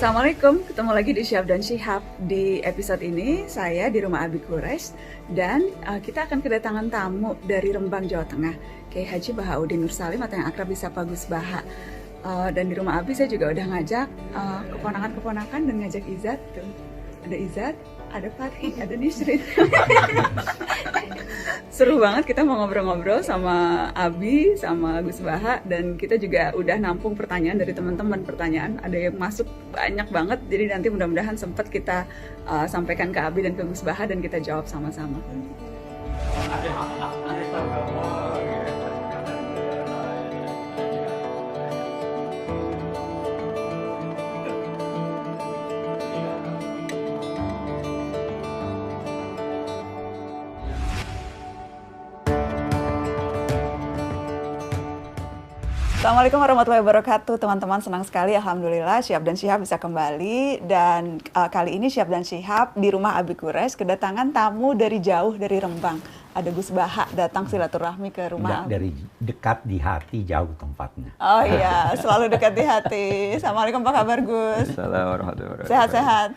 Assalamualaikum, ketemu lagi di Syihab dan Syihab. Di episode ini saya di rumah Abi Quraisy dan kita akan kedatangan tamu dari Rembang, Jawa Tengah, Kiai Haji Bahaudin Nur Salim atau yang akrab disapa Gus Baha. Dan di rumah Abi saya juga udah ngajak keponakan-keponakan dan ngajak Izzat tuh. Ada Izzat, ada Fathi, ada Nisrin. Seru banget, kita mau ngobrol-ngobrol sama Abi, sama Gus Baha, dan kita juga udah nampung pertanyaan dari teman-teman. Pertanyaan ada yang masuk banyak banget, jadi nanti mudah-mudahan sempat kita sampaikan ke Abi dan ke Gus Baha dan kita jawab sama-sama. Assalamualaikum warahmatullahi wabarakatuh, teman-teman. Senang sekali, alhamdulillah Syihab dan Syihab bisa kembali. Dan kali ini Syihab dan Syihab di rumah Abi Quraisy kedatangan tamu dari jauh, dari Rembang. Ada Gus Baha datang silaturahmi ke rumah. Dari dekat di hati, jauh tempatnya. Oh iya, selalu dekat di hati. Assalamualaikum, apa kabar Gus? Assalamualaikum warahmatullahi wabarakatuh. Sehat-sehat?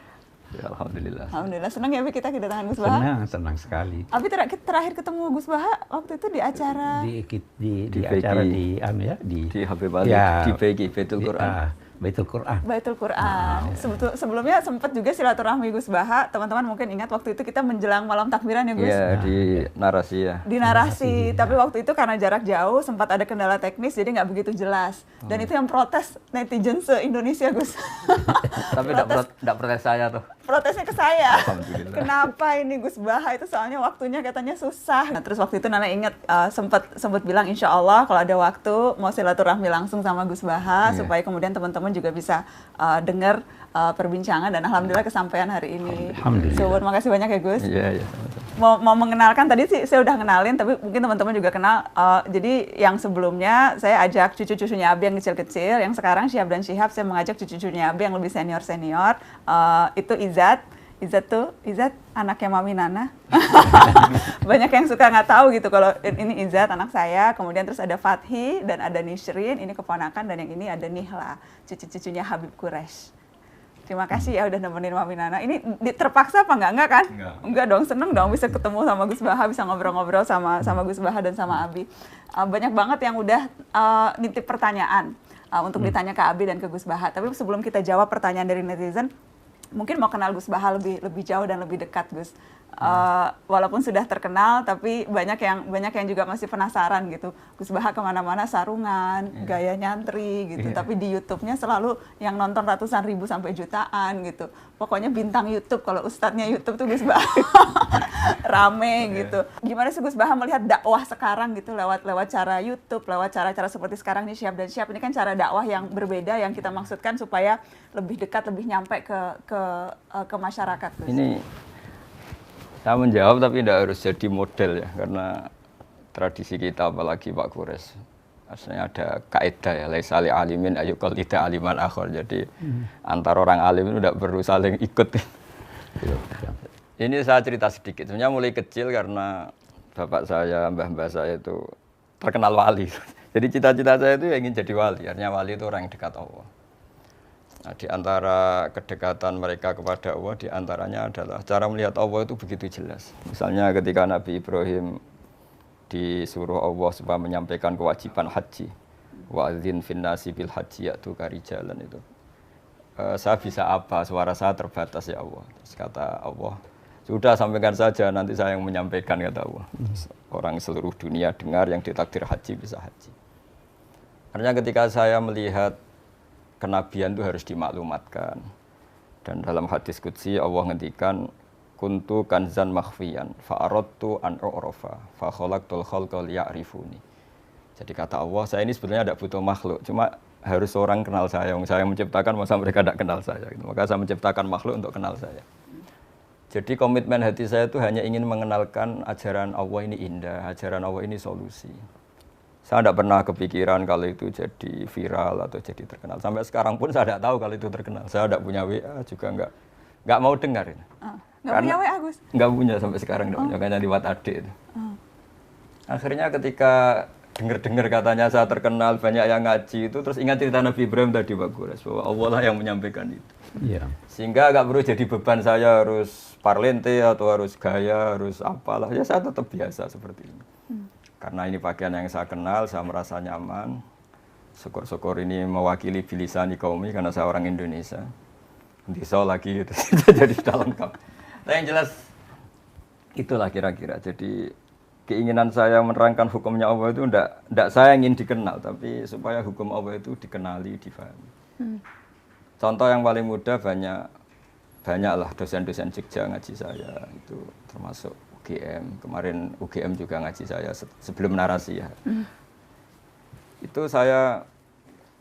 Ya, alhamdulillah. Alhamdulillah, senang ya Abi kita kedatangan Gus Baha. Senang sekali. Abi terakhir ketemu Gus Baha waktu itu di acara Di acara di Habib Ali, ya, di BG Baitul Quran. Baitul Quran. Baitul Quran. Sebelumnya sempat juga silaturahmi Gus Baha. Teman-teman mungkin ingat waktu itu kita menjelang malam takbiran ya Gus? Iya, di narasi ya. Di narasi, tapi waktu itu karena jarak jauh sempat ada kendala teknis jadi nggak begitu jelas. Dan itu yang protes netizen se-Indonesia Gus. Tapi enggak protes saya tuh. Protesnya ke saya. Alhamdulillah. Kenapa ini Gus Baha itu soalnya waktunya katanya susah. Nah, terus waktu itu Nana ingat sempat bilang insya Allah kalau ada waktu mau silaturahmi langsung sama Gus Baha supaya kemudian teman-teman juga bisa dengar perbincangan dan alhamdulillah kesampaian hari ini. Alhamdulillah. So, makasih banyak ya Gus. Iya. Mau mengenalkan tadi sih saya udah kenalin tapi mungkin teman-teman juga kenal. Jadi yang sebelumnya saya ajak cucu-cucunya Abi yang kecil-kecil, yang sekarang Syihab dan Syihab saya mengajak cucu-cucunya Abi yang lebih senior-senior. Itu Izzat anaknya Mami Nana. Banyak yang suka nggak tahu gitu kalau ini Izzat anak saya. Kemudian terus ada Fathi dan ada Nisrin, ini keponakan, dan yang ini ada Nihla, cucu-cucunya Habib Quraisy. Terima kasih ya udah nemenin Mami Nana. Ini terpaksa apa enggak kan? Enggak dong, seneng dong bisa ketemu sama Gus Baha, bisa ngobrol-ngobrol sama Gus Baha dan sama Abi. Banyak banget yang udah nitip pertanyaan untuk ditanya ke Abi dan ke Gus Baha. Tapi sebelum kita jawab pertanyaan dari netizen, mungkin mau kenal Gus Baha lebih jauh dan lebih dekat Gus. Walaupun sudah terkenal tapi banyak yang juga masih penasaran gitu. Gus Baha kemana-mana sarungan, gaya nyantri gitu. Tapi di YouTube-nya selalu yang nonton ratusan ribu sampai jutaan gitu. Pokoknya bintang YouTube, kalau ustadznya YouTube tuh Gus Baha. Rame gitu. Gimana sih Gus Baha melihat dakwah sekarang gitu lewat cara YouTube, lewat cara-cara seperti sekarang nih Syihab dan Syihab ini kan cara dakwah yang berbeda yang kita maksudkan supaya lebih dekat, lebih nyampe ke masyarakat Gus. Ini saya menjawab tapi tidak harus jadi model ya, karena tradisi kita apalagi Pak Quraisy aslinya ada kaidah ya, laisa li alimin ayyuqal tidak aliman akhir. Jadi antar orang alim itu tidak perlu saling ikut. Ini saya cerita sedikit. Sebenarnya mulai kecil karena bapak saya, mbah-mbah saya itu terkenal wali. Jadi cita-cita saya itu ingin jadi wali. Artinya wali itu orang yang dekat Allah. Nah, di antara kedekatan mereka kepada Allah, di antaranya adalah cara melihat Allah itu begitu jelas. Misalnya ketika Nabi Ibrahim disuruh Allah supaya menyampaikan kewajiban haji, wa'adzin finnasi bil haji ya'tuka rijalan itu. Saya bisa apa? Suara saya terbatas ya Allah. Terus kata Allah, sudah sampaikan saja, nanti saya yang menyampaikan, kata Allah. Orang seluruh dunia dengar yang ditakdir haji bisa haji. Artinya ketika saya melihat kenabian itu harus dimaklumatkan. Dan dalam hadis qudsi Allah ngendikan kuntu kanzan makhfiyan fa'aradtu an u'rafa fa khalaqtul khalqa liya'rifuni. Jadi kata Allah, saya ini sebenarnya tidak butuh makhluk, cuma harus orang kenal saya. Saya menciptakan, masa mereka tidak kenal saya. Maka saya menciptakan makhluk untuk kenal saya. Jadi komitmen hati saya itu hanya ingin mengenalkan ajaran Allah ini indah, ajaran Allah ini solusi. Saya tidak pernah kepikiran kalau itu jadi viral atau jadi terkenal. Sampai sekarang pun saya tidak tahu kalau itu terkenal. Saya tidak punya WA juga nggak mau dengar. Nggak punya WA Gus? Nggak punya sampai sekarang, nggak punya, hanya lewat adik itu. Akhirnya ketika dengar katanya saya terkenal, banyak yang ngaji itu, terus ingat cerita Nabi Ibrahim tadi Pak Quraisy, bahwa Allah lah yang menyampaikan itu. Iya. Sehingga nggak perlu jadi beban saya harus parlente atau harus gaya, harus apalah. Ya saya tetap biasa seperti ini. Karena ini pakaian yang saya kenal, saya merasa nyaman. Syukur-syukur ini mewakili bilisani kaumi karena saya orang Indonesia. Bisa lagi gitu. Jadi sudah lengkap. Tapi yang jelas itulah kira-kira. Jadi keinginan saya menerangkan hukumnya Allah itu enggak saya ingin dikenal, tapi supaya hukum Allah itu dikenali, difahami. Contoh yang paling mudah banyaklah dosen-dosen Jogja ngaji saya itu termasuk UGM. Kemarin UGM juga ngaji saya sebelum narasi ya. Itu saya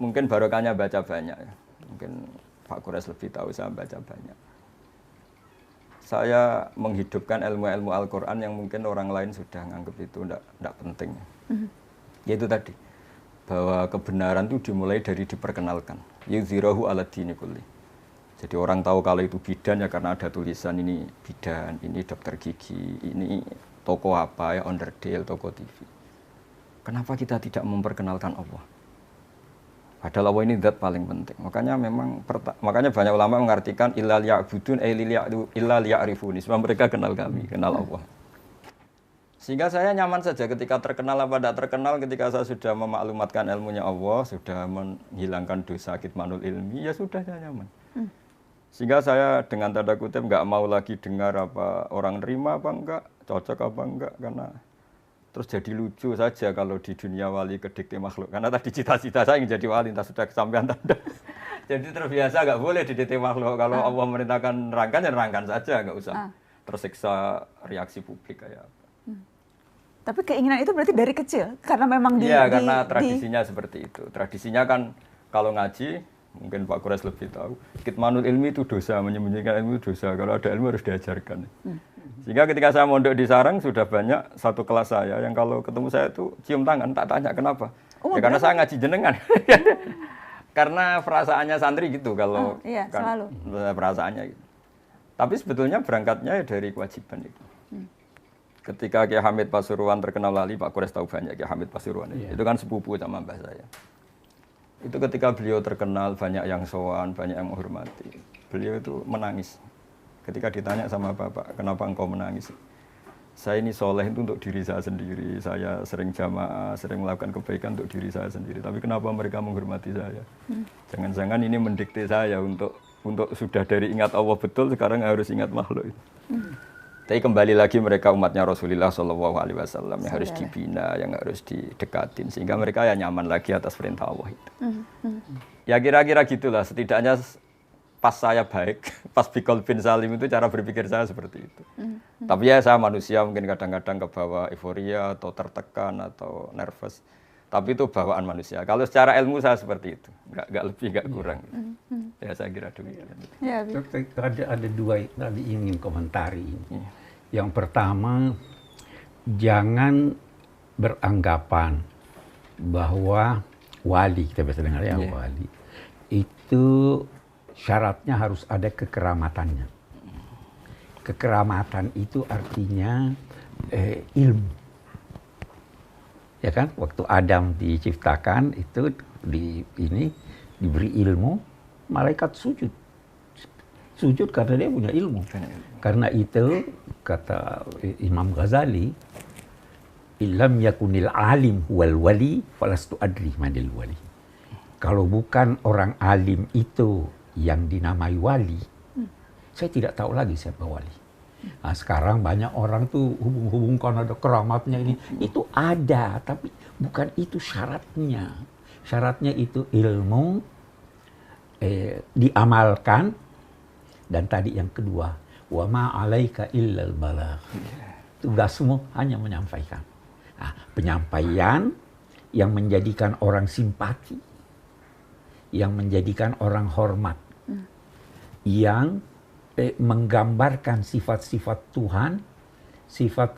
mungkin barokahnya baca banyak ya. Mungkin Pak Kures lebih tahu, saya baca banyak. Saya menghidupkan ilmu-ilmu Al-Quran yang mungkin orang lain sudah nganggap itu tidak penting. Yaitu tadi, bahwa kebenaran itu dimulai dari diperkenalkan. Yuzhirahu ala dini kulli. Jadi orang tahu kalau itu bidan ya karena ada tulisan ini bidan, ini dokter gigi, ini toko apa ya, onderdil, toko TV. Kenapa kita tidak memperkenalkan Allah? Padahal Allah ini zat paling penting. Makanya banyak ulama mengartikan illa liya'budun illa liya'rifuni. Sebab mereka kenal kami, kenal Allah. Sehingga saya nyaman saja ketika terkenal apa tidak terkenal, ketika saya sudah memaklumatkan ilmunya Allah, sudah menghilangkan dosa kitmanul ilmi, ya sudah saya nyaman. Sehingga saya dengan tanda kutip nggak mau lagi dengar apa orang nerima apa enggak, cocok apa enggak, karena terus jadi lucu saja kalau di dunia wali kedikte makhluk. Karena tadi cita-cita saya ingin jadi wali, entah sudah kesampaian tanda. Jadi terbiasa nggak boleh didikte makhluk. Kalau Allah merintahkan nerangkan, ya nerangkan saja, nggak usah tersiksa reaksi publik kayak apa. Tapi keinginan itu berarti dari kecil? Karena memang karena tradisinya seperti itu. Tradisinya kan kalau ngaji, mungkin Pak Kures lebih tahu, kitmanul ilmi itu dosa, menyembunyikan ilmu itu dosa. Kalau ada ilmu harus diajarkan. Sehingga ketika saya mondok di Sarang sudah banyak satu kelas saya yang kalau ketemu saya itu cium tangan, tak tanya kenapa. Ya karena saya ngaji jenengan. Karena perasaannya santri gitu kalau selalu. Perasaannya gitu. Tapi sebetulnya berangkatnya dari kewajiban itu. Ketika Kiai Hamid Pasuruan terkenal wali, Pak Kures tahu banyak Kiai Hamid Pasuruan. Itu kan sepupu sama mbah saya. Itu ketika beliau terkenal, banyak yang sowan, banyak yang menghormati. Beliau itu menangis. Ketika ditanya sama Bapak, kenapa engkau menangis? Saya ini soleh itu untuk diri saya sendiri. Saya sering jamaah, sering melakukan kebaikan untuk diri saya sendiri. Tapi kenapa mereka menghormati saya? Jangan-jangan ini mendikte saya untuk sudah dari ingat Allah betul, sekarang harus ingat makhluk itu. Tapi kembali lagi mereka umatnya Rasulullah SAW yang harus dibina, yang harus didekatin. Sehingga mereka ya nyaman lagi atas perintah Allah itu. Ya kira-kira gitulah, setidaknya pas saya baik, pas Bikol bin Salim itu cara berpikir saya seperti itu. Tapi ya saya manusia mungkin kadang-kadang kebawa euforia atau tertekan atau nervous. Tapi itu bawaan manusia. Kalau secara ilmu saya seperti itu, nggak lebih, nggak kurang. Ya saya kira demikian. Ya, ada dua tadi ingin komentari. Yang pertama, jangan beranggapan bahwa wali, kita biasa dengar ya wali, itu syaratnya harus ada kekeramatannya. Kekeramatan itu artinya ilmu. Ya kan, waktu Adam diciptakan itu diberi ilmu, malaikat sujud karena dia punya ilmu. Karena itu kata Imam Ghazali, illam yakunil alim wal wali falastu adri manil wali. Kalau bukan orang alim itu yang dinamai wali, saya tidak tahu lagi siapa wali. Nah, sekarang banyak orang tuh hubung-hubungkan ada keramatnya ini. Itu ada, tapi bukan itu syaratnya. Syaratnya itu ilmu, diamalkan, dan tadi yang kedua, wa ma 'alaika illal balagh. Tugasmu hanya menyampaikan. Nah, penyampaian yang menjadikan orang simpati, yang menjadikan orang hormat, yang menggambarkan sifat-sifat Tuhan, sifat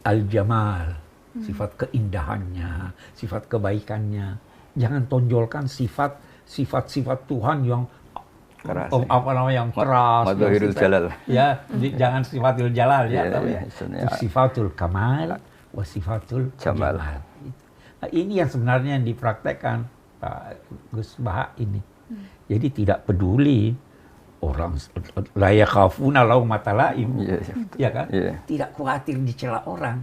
al-jamal, sifat keindahannya, sifat kebaikannya. Jangan tonjolkan sifat-sifat Tuhan yang keras, yang keras. Madhahirul jalal. Ya, jangan sifatul jalal ya, tapi sifatul kamal wa sifatul jamal. Nah, ini yang sebenarnya yang dipraktekkan Pak Gus Baha ini. Jadi tidak peduli orang la yakhafuna laumata laim, Iya, iya, betul. ya kan? Iya. Tidak khawatir dicela orang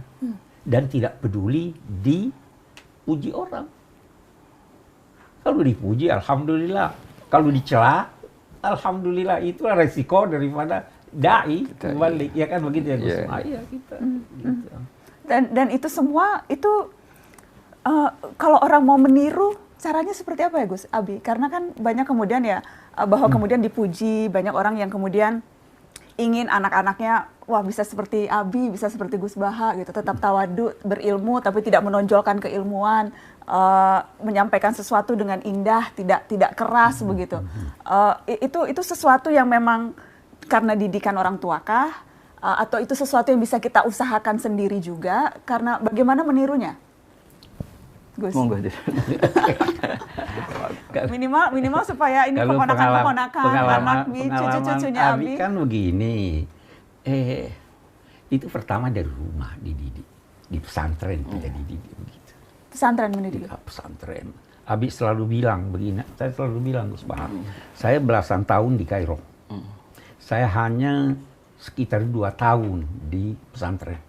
dan tidak peduli dipuji orang. Kalau dipuji, alhamdulillah. Kalau dicela, alhamdulillah. Itulah resiko daripada dai kembali, ya kan begitu ya Gus? Iya. Iya kita. Gitu. Dan itu semua itu kalau orang mau meniru caranya seperti apa ya Gus Abi? Karena kan banyak kemudian ya bahwa kemudian dipuji, banyak orang yang kemudian ingin anak-anaknya wah bisa seperti Abi, bisa seperti Gus Baha gitu, tetap tawadu, berilmu tapi tidak menonjolkan keilmuan, menyampaikan sesuatu dengan indah, tidak keras begitu. Itu sesuatu yang memang karena didikan orang tua kah? Atau itu sesuatu yang bisa kita usahakan sendiri juga? Karena bagaimana menirunya? Gus. Monggo deh. Minimal supaya ini Kalau keponakan-keponakan, anak cucu-cucunya Abi Abi. kan begini, itu pertama dari rumah dididik, di pesantren kita dididik begitu. Pesantren mendidik. Di pesantren. Abi selalu bilang begini, saya selalu bilang Gus Bahar, saya belasan tahun di Kairo. Saya hanya sekitar 2 tahun di pesantren.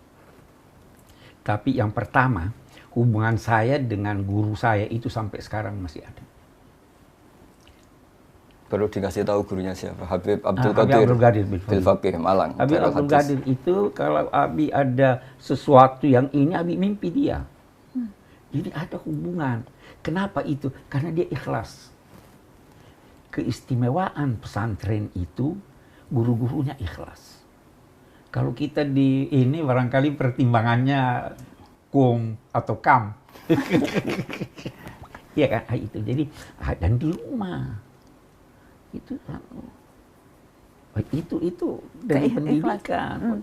Tapi yang pertama, hubungan saya dengan guru saya itu sampai sekarang masih ada. Perlu dikasih tahu gurunya siapa? Habib Abdul Habib Qadir Abdul Qadir Bil Faqih Malang. Habib Darul Abdul Hadis. Qadir itu kalau Abi ada sesuatu yang ini, Abi mimpi dia. Jadi ada hubungan. Kenapa itu? Karena dia ikhlas. Keistimewaan pesantren itu guru-gurunya ikhlas. Kalau kita di ini barangkali pertimbangannya kum atau kam. Iya kan? Itu jadi dan di rumah. Itu dari pendidikan,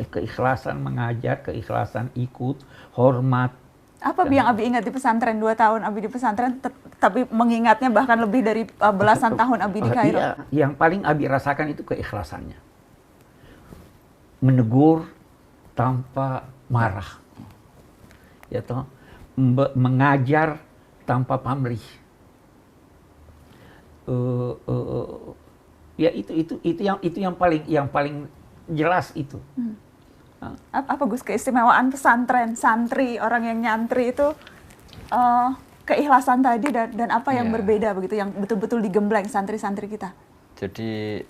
keikhlasan mengajar, keikhlasan ikut, hormat. Apa yang Abi ingat di pesantren 2 tahun Abi di pesantren, tapi mengingatnya bahkan lebih dari belasan tahun Abi di Kairo? Iya, yang paling Abi rasakan itu keikhlasannya. Menegur tanpa marah. Ya toh, mengajar tanpa pamrih. Ya itu yang paling jelas itu. Apa Gus keistimewaan pesantren, santri, orang yang nyantri itu keikhlasan tadi dan apa yang berbeda begitu, yang betul-betul digembleng santri-santri kita? Jadi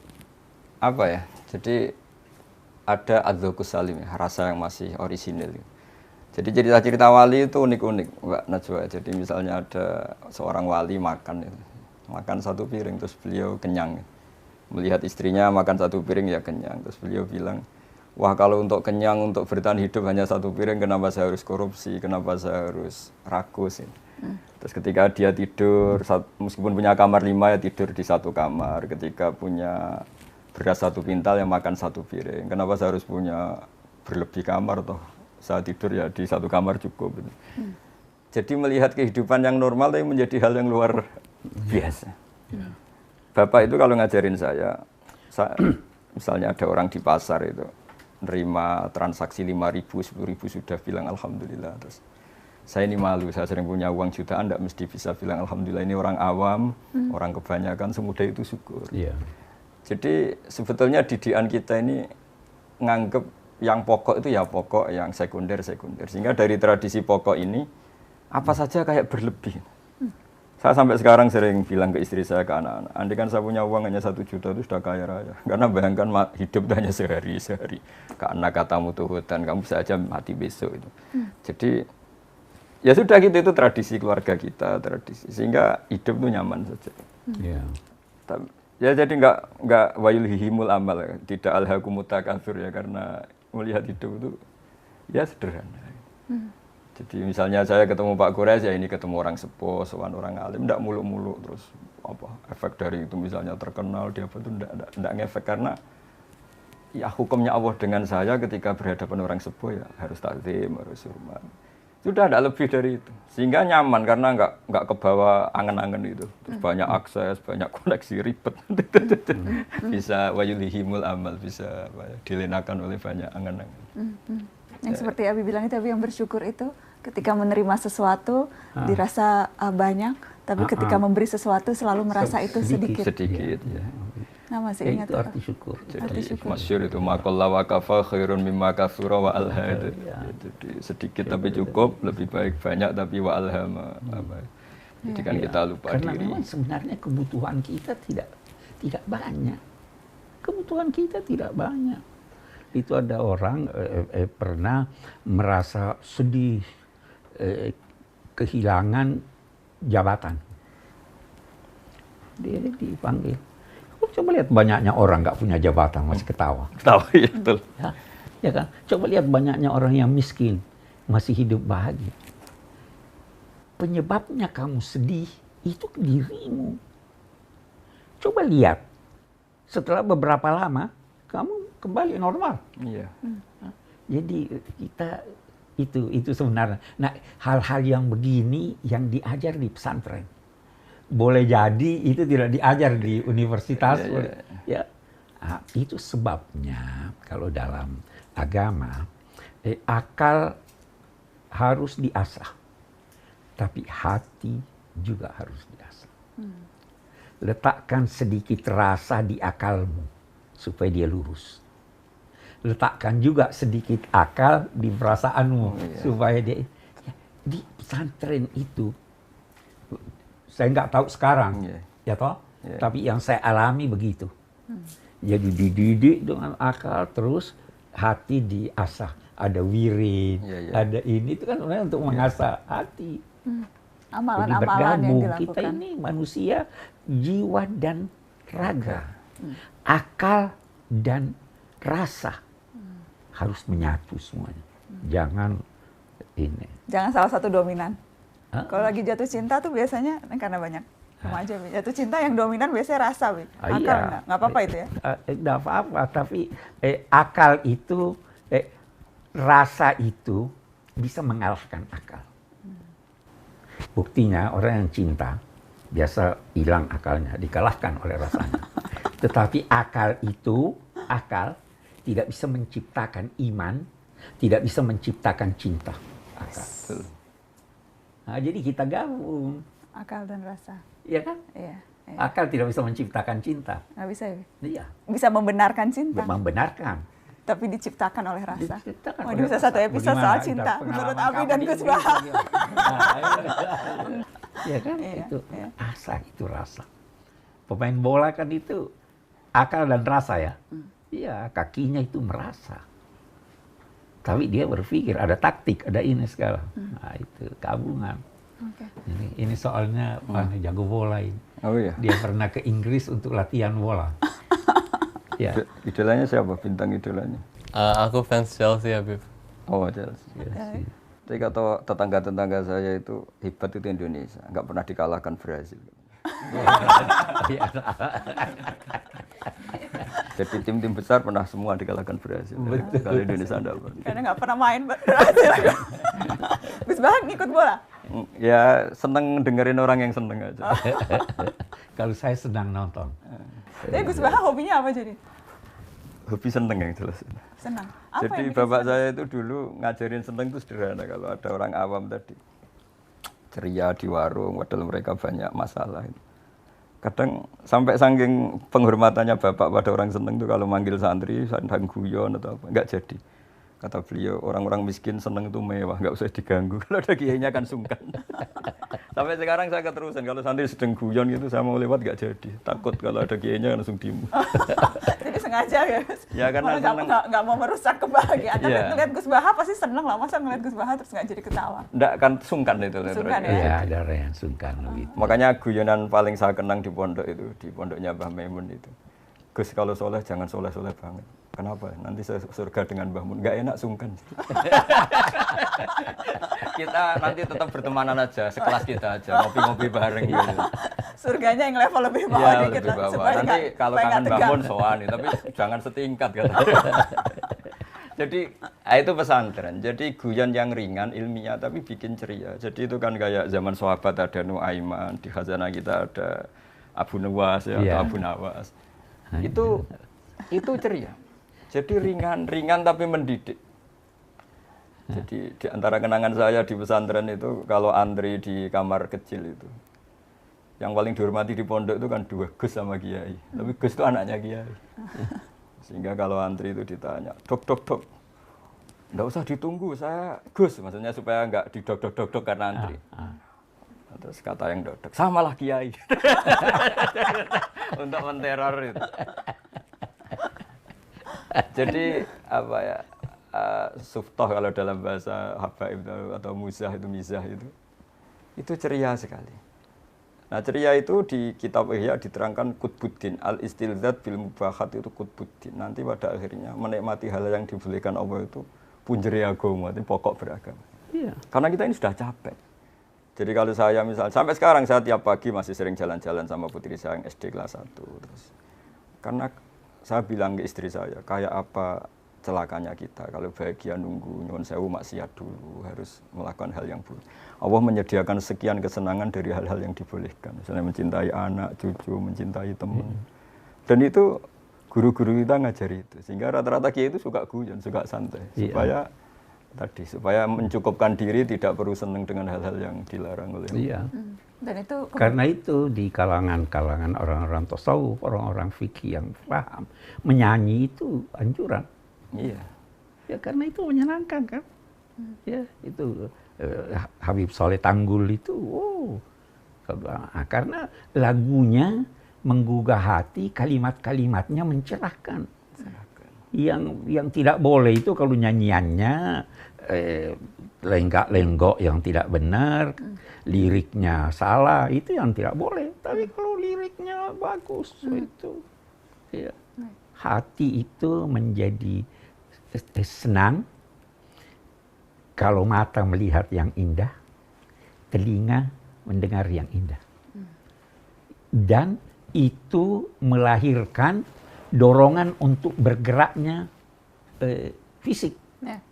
apa ya? Jadi ada adzauqus salim, rasa yang masih orisinil. Jadi cerita-cerita wali itu unik-unik, Mbak Najwa. Jadi misalnya ada seorang wali makan 1 piring terus beliau kenyang. Melihat istrinya makan 1 piring ya kenyang, terus beliau bilang, wah kalau untuk kenyang, untuk bertahan hidup hanya 1 piring, kenapa saya harus korupsi, kenapa saya harus rakus. Terus ketika dia tidur, meskipun punya kamar 5 ya tidur di 1 kamar. Ketika punya beras 1 pintal yang makan 1 piring, kenapa saya harus punya berlebih kamar toh? Saya tidur ya di 1 kamar cukup. Jadi melihat kehidupan yang normal tapi menjadi hal yang luar biasa. Bapak itu kalau ngajarin saya misalnya ada orang di pasar itu nerima transaksi 5.000, 10.000 sudah bilang alhamdulillah. Terus saya ini malu, saya sering punya uang jutaan, tidak mesti bisa bilang alhamdulillah. Ini orang awam, orang kebanyakan semudah itu syukur. Jadi sebetulnya didikan kita ini nganggep yang pokok itu ya pokok, yang sekunder. Sehingga dari tradisi pokok ini, apa saja kayak berlebih. Saya sampai sekarang sering bilang ke istri saya, ke anak-anak, andai kan saya punya uang hanya 1 juta itu sudah kaya raya. Karena bayangkan hidup itu hanya sehari. Ke anak katamu tuhutan, kamu bisa aja mati besok itu. Jadi, ya sudah gitu, itu tradisi keluarga kita, tradisi. Sehingga hidup itu nyaman saja. Ya jadi nggak wayulhihimul amal, tidak alhaakumut takatsur ya, karena melihat hidup itu ya sederhana. Jadi misalnya saya ketemu Pak Quraisy, ya ini ketemu orang sepuh, sowan orang alim, tidak muluk-muluk terus efek dari itu misalnya terkenal dia apa itu tidak ngefek, karena ya hukumnya Allah dengan saya ketika berhadapan orang sepuh ya harus takzim, harus hormat. Sudah ada lebih dari itu, sehingga nyaman karena nggak kebawa angen-angen itu. Terus banyak akses, banyak koneksi ribet, bisa wayulhihimul amal, bisa dilenakan oleh banyak angen-angen. Yang seperti Abi bilang itu, Abi yang bersyukur itu ketika menerima sesuatu dirasa banyak, tapi ketika memberi sesuatu selalu merasa itu sedikit. Sedikit, ya. Nah, masih ingat Itu arti syukur. Jadi masyhur itu maqalla wa kafa khairun mimma katsura wa alha. Jadi sedikit tapi cukup, lebih baik banyak tapi wa alhama. Jadi kan kita lupa Karena diri. memang sebenarnya kebutuhan kita tidak banyak. Kebutuhan kita tidak banyak. Itu ada orang pernah merasa sedih, kehilangan jabatan. Dia dipanggil. Coba lihat banyaknya orang nggak punya jabatan masih ketawa. Tahu ya, betul. Ya kan? Coba lihat banyaknya orang yang miskin masih hidup bahagia. Penyebabnya kamu sedih itu dirimu. Coba lihat setelah beberapa lama kamu kembali normal. Iya. Jadi kita itu sebenarnya. Nah, hal-hal yang begini yang diajar di pesantren. Boleh jadi itu tidak diajar di universitas. Ya. Nah, itu sebabnya kalau dalam agama akal harus diasah. Tapi hati juga harus diasah. Letakkan sedikit rasa di akalmu supaya dia lurus. Letakkan juga sedikit akal di perasaanmu supaya dia di pesantren itu. Saya nggak tahu sekarang, ya toh. Tapi yang saya alami begitu. Jadi dididik dengan akal, terus hati diasah. Ada wirid, ada ini itu kan sebenarnya untuk mengasah hati. Amalan-amalan Jadi yang bergabung. dilakukan. Kita ini manusia jiwa dan raga, akal dan rasa harus menyatu semuanya. Jangan ini. Jangan salah satu dominan. Kalau lagi jatuh cinta tuh biasanya karena banyak remaja, jatuh cinta yang dominan biasanya rasa, akal nggak apa-apa itu ya? Nggak apa-apa, tapi akal itu, rasa itu bisa mengalahkan akal. Buktinya orang yang cinta biasa hilang akalnya, dikalahkan oleh rasanya. Tetapi akal tidak bisa menciptakan iman, tidak bisa menciptakan cinta. Akal. Nah, jadi kita gabung. Akal dan rasa. Iya kan? Iya. Akal tidak bisa menciptakan cinta. Nggak bisa ya? Iya. Bisa membenarkan cinta. Membenarkan. Tapi diciptakan oleh rasa. Diciptakan Oh, oleh ini bisa rasa. satu episode Bagaimana? soal cinta. Menurut Abi dan Gus Baha. Iya kan? Iya, Itu iya. asa, itu rasa. Pemain bola kan itu akal dan rasa ya. Iya, kakinya itu merasa. Tapi dia berpikir, ada taktik, ada ini segala. Nah, itu gabungan. Oke. Ini soalnya jago bola ini. Oh iya. Dia pernah ke Inggris untuk latihan bola. Ya. Idolanya siapa? Bintang idolanya? Aku fans Chelsea, Habib. Oh, Chelsea. Tapi kata tetangga-tetangga saya itu hebat itu Indonesia, nggak pernah dikalahkan Brazil. Jadi tim-tim besar pernah semua dikalahkan Brazil. Kalau Indonesia enggak pernah. Karena nggak pernah main berhasil. Gus Baha ngikut bola? Ya seneng dengerin orang yang seneng aja. Kalau saya sedang nonton. Tapi Gus Baha hobinya apa jadi? Hobi seneng yang jelas. Senang. Apa Jadi yang bikin bapak senang? saya itu dulu ngajarin seneng itu sederhana. Kalau ada orang awam tadi ceria di warung, padahal mereka banyak masalah. Kadang sampai saking penghormatannya bapak pada orang seneng tuh kalau manggil santri, sandang guyon atau apa, nggak jadi. Kata beliau, orang-orang miskin seneng itu mewah, nggak usah diganggu. Kalau ada kiainya kan sungkan. Sampai sekarang saya keterusan, kalau santri sedang guyon gitu, saya mau lewat nggak jadi. Takut kalau ada kiainya langsung dimu. Jadi sengaja ya Gus? Ya, karena Malah senang. nggak mau merusak kebahagiaan. Tapi Iya. ngeliat Gus Baha pasti seneng lah. Masa ngeliat Gus Baha terus nggak jadi ketawa? Nggak kan sungkan itu. Sungkan ya? Iya, ada orang yang sungkan begitu. Makanya guyonan paling saya kenang di pondok itu, di pondoknya Mbah Maimun itu. Gus kalau soleh jangan soleh-soleh banget. Kenapa? Nanti saya surga dengan Mbah Mun. Nggak enak sungkan. Kita nanti tetap bertemanan aja, sekelas kita aja, ngopi-ngopi bareng gitu. Surganya yang level lebih bawah Iya, dikit lebih lah. bawah. supaya Nanti nggak- kalau supaya kangen nggak Mbah tegang. Mun soan nih, tapi jangan setingkat kata. Jadi itu pesantren. Jadi guyon yang ringan, ilmiah tapi bikin ceria. Jadi itu kan kayak zaman sahabat ada Nuaiman, di khazanah kita ada Abu Nuwas ya, Iya. atau Abu Nawas. Itu ceria. Jadi ringan tapi mendidik. Jadi di antara kenangan saya di pesantren itu kalau antri di kamar kecil itu, Yang paling dihormati di pondok itu kan 2 Gus sama Kiai. Tapi Gus itu anaknya Kiai. Sehingga kalau antri itu ditanya, dok, nggak usah ditunggu, saya Gus. Maksudnya supaya nggak didok karena antri. Terus kata yang dok, samalah Kiai. Untuk menteror itu. Jadi apa ya, suftoh kalau dalam bahasa habaib atau muzah itu ceria sekali. Nah ceria itu di kitab Ihya diterangkan Qutbuddin al-istilzat bil mubahat itu Qutbuddin. Nanti pada akhirnya menikmati hal yang dibolehkan Allah itu punjeri agama, itu pokok beragama. Iya. Karena kita ini sudah capek. Jadi kalau saya misalnya sampai sekarang saya tiap pagi masih sering jalan-jalan sama putri saya yang SD kelas 1 terus. Karena saya bilang ke istri saya, kayak apa celakanya kita kalau bahagia nunggu nyuwun sewu maksiat dulu, harus melakukan hal yang buruk. Allah menyediakan sekian kesenangan dari hal-hal yang dibolehkan, misalnya mencintai anak, cucu, mencintai teman. Dan itu guru-guru kita ngajari itu, sehingga rata-rata kiai itu suka guyon, suka santai, supaya mencukupkan diri, tidak perlu senang dengan hal-hal yang dilarang oleh Allah. Dan itu karena itu di kalangan orang-orang tasawuf, orang-orang fikih yang paham, menyanyi itu anjuran. Iya. Ya karena itu menyenangkan kan. Ya itu Habib Soleh Tanggul itu, karena lagunya menggugah hati, kalimat-kalimatnya mencerahkan. Yang tidak boleh itu kalau nyanyiannya lenggak-lenggok yang tidak benar, liriknya salah, itu yang tidak boleh. Tapi kalau liriknya bagus, itu ya, hati itu menjadi senang kalau mata melihat yang indah, telinga mendengar yang indah. Dan itu melahirkan dorongan untuk bergeraknya fisik. Ya.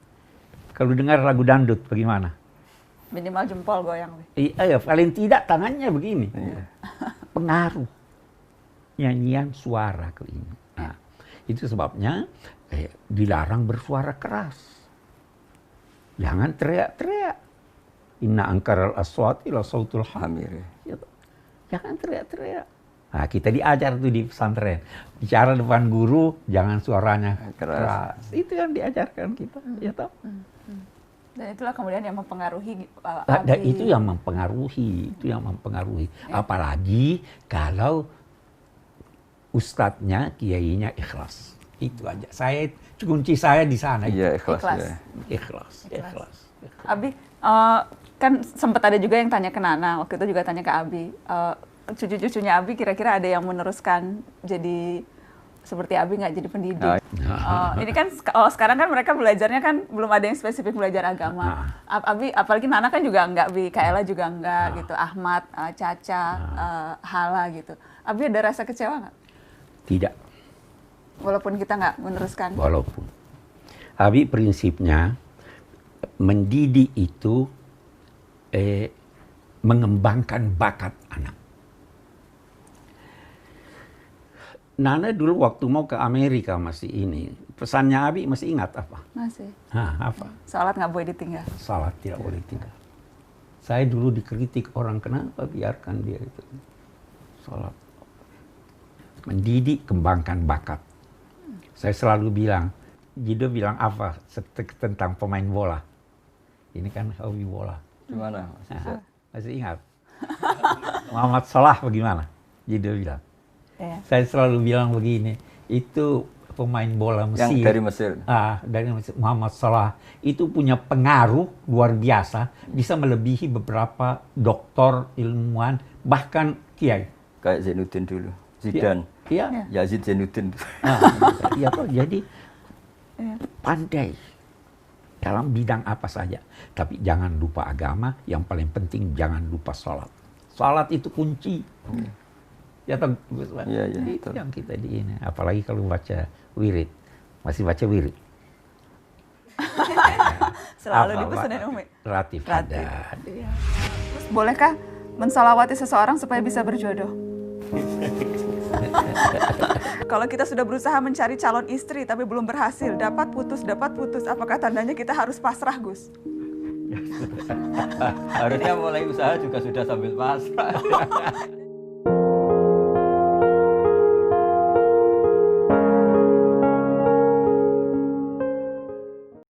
Kalau dengar lagu dangdut bagaimana? Minimal jempol goyang. Iya, paling tidak tangannya begini. Pengaruh nyanyian suara ke ini. Nah, itu sebabnya dilarang bersuara keras. Jangan teriak-teriak. Inna angkaral aswati la sautul hamir. Jangan teriak-teriak. Nah, kita diajar tuh di pesantren. Bicara depan guru, jangan suaranya keras. Itu yang diajarkan kita. Ya toh? Dan itulah kemudian yang mempengaruhi itu yang mempengaruhi. Ya. Apalagi kalau ustadznya, kiainya ikhlas. Itu aja. Kunci saya di sana. Iya, ikhlas. Ikhlas. Abi, kan sempat ada juga yang tanya ke Nana, waktu itu juga tanya ke Abi. Cucu-cucunya Abi kira-kira ada yang meneruskan jadi seperti Abi nggak jadi pendidik? Ini kan sekarang kan mereka belajarnya kan belum ada yang spesifik belajar agama. Abi, apalagi Nana kan juga nggak, Kaela juga nggak gitu, Ahmad, Caca, Hala gitu. Abi ada rasa kecewa nggak? Tidak. Walaupun kita nggak meneruskan. Walaupun. Abi prinsipnya mendidik itu mengembangkan bakat anak. Nana dulu waktu mau ke Amerika masih ini, pesannya Abi masih ingat apa? Masih. Apa? Salat nggak boleh ditinggal. Salat tidak boleh tinggal. Saya dulu dikritik orang, kenapa biarkan dia itu salat. Mendidik, kembangkan bakat. Saya selalu bilang, Jido bilang apa tentang pemain bola? Ini kan hobi bola. Gimana? Masih ingat? Muhammad Salah bagaimana? Jido bilang. Saya selalu bilang begini, itu pemain bola Mesir. Yang dari Mesir. Dari Mesir, Muhammad Salah itu punya pengaruh luar biasa, bisa melebihi beberapa doktor, ilmuwan, bahkan kiai. Kayak Zainuddin dulu, Zidane. Iya. Yazid Zainuddin. Iya toh, jadi pandai dalam bidang apa saja. Tapi jangan lupa agama, yang paling penting jangan lupa sholat. Sholat itu kunci. Ya toh, iya, itu yang kita di ini. Apalagi kalau baca wirid. Masih baca wirid? Selalu dipesanin Umi. Relatif. Ada. Terus bolehkah mensalawati seseorang supaya bisa berjodoh? Kalau kita sudah berusaha mencari calon istri tapi belum berhasil, dapat putus, apakah tandanya kita harus pasrah, Gus? Harusnya mulai usaha juga sudah sambil pasrah.